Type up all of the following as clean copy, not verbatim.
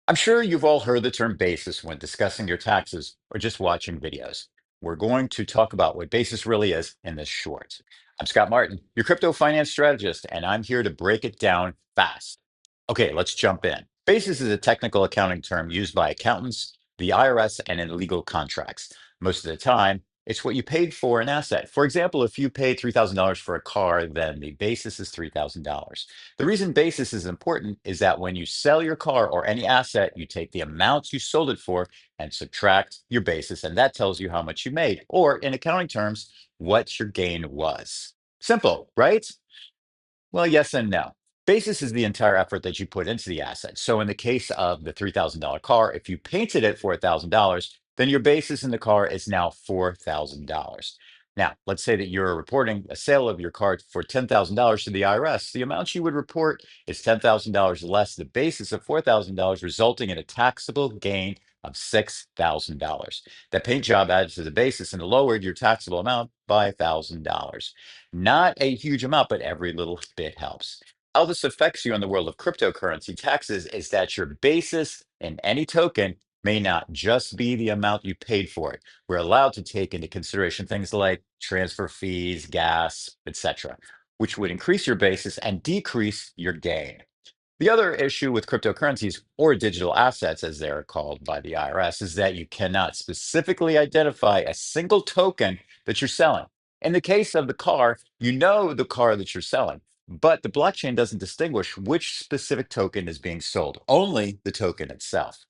I'm sure you've all heard the term basis when discussing your taxes or just watching videos. We're going to talk about what basis really is in this short. I'm Scott Martin, your crypto finance strategist, and I'm here to break it down fast. Okay, let's jump in. Basis is a technical accounting term used by accountants, the IRS, and in legal contracts. Most of the time, it's what you paid for an asset. For example, if you paid $3,000 for a car, then the basis is $3,000. The reason basis is important is that when you sell your car or any asset, you take the amount you sold it for and subtract your basis, and that tells you how much you made, or in accounting terms, what your gain was. Simple, right? Well, yes and no. Basis is the entire effort that you put into the asset. So in the case of the $3,000 car, if you painted it for $1,000, then your basis in the car is now $4,000. Now, let's say that you're reporting a sale of your car for $10,000 to the IRS. The amount you would report is $10,000 less the basis of $4,000, resulting in a taxable gain of $6,000. That paint job added to the basis and lowered your taxable amount by $1,000. Not a huge amount, but every little bit helps. How this affects you in the world of cryptocurrency taxes is that your basis in any token may not just be the amount you paid for it. We're allowed to take into consideration things like transfer fees, gas, etc., which would increase your basis and decrease your gain. The other issue with cryptocurrencies or digital assets, as they're called by the IRS, is that you cannot specifically identify a single token that you're selling. In the case of the car, you know the car that you're selling, but the blockchain doesn't distinguish which specific token is being sold, only the token itself.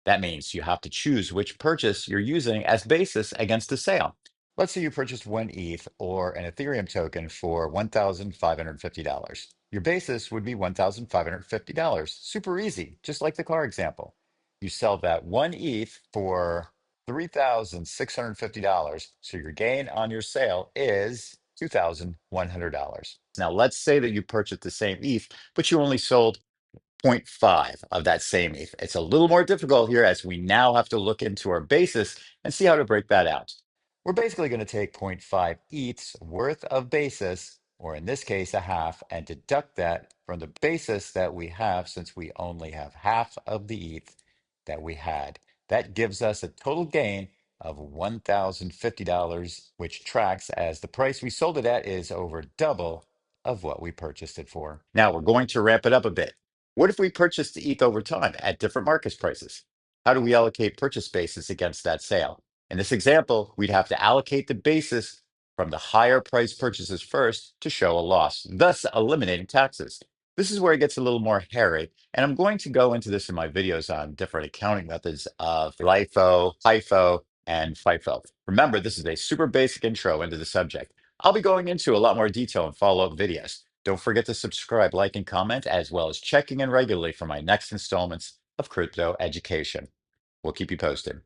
That means you have to choose which purchase you're using as basis against the sale. Let's say you purchased one ETH or an Ethereum token for $1,550. Your basis would be $1,550. Super easy, just like the car example. You sell that one ETH for $3,650. So your gain on your sale is $2,100. Now, let's say that you purchased the same ETH, but you only sold zero point 0.5 of that same ETH. It's a little more difficult here as we now have to look into our basis and see how to break that out. We're basically going to take zero point 0.5 ETHs worth of basis, or in this case, a half, and deduct that from the basis that we have since we only have half of the ETH that we had. That gives us a total gain of $1,050, which tracks as the price we sold it at is over double of what we purchased it for. Now we're going to ramp it up a bit. What if we purchased the ETH over time at different market prices? How do we allocate purchase basis against that sale? In this example, we'd have to allocate the basis from the higher price purchases first to show a loss, thus eliminating taxes. This is where it gets a little more hairy, and I'm going to go into this in my videos on different accounting methods of LIFO, HIFO, and FIFO. Remember, this is a super basic intro into the subject. I'll be going into a lot more detail in follow-up videos. Don't forget to subscribe, like, and comment, as well as checking in regularly for my next installments of crypto education. We'll keep you posted.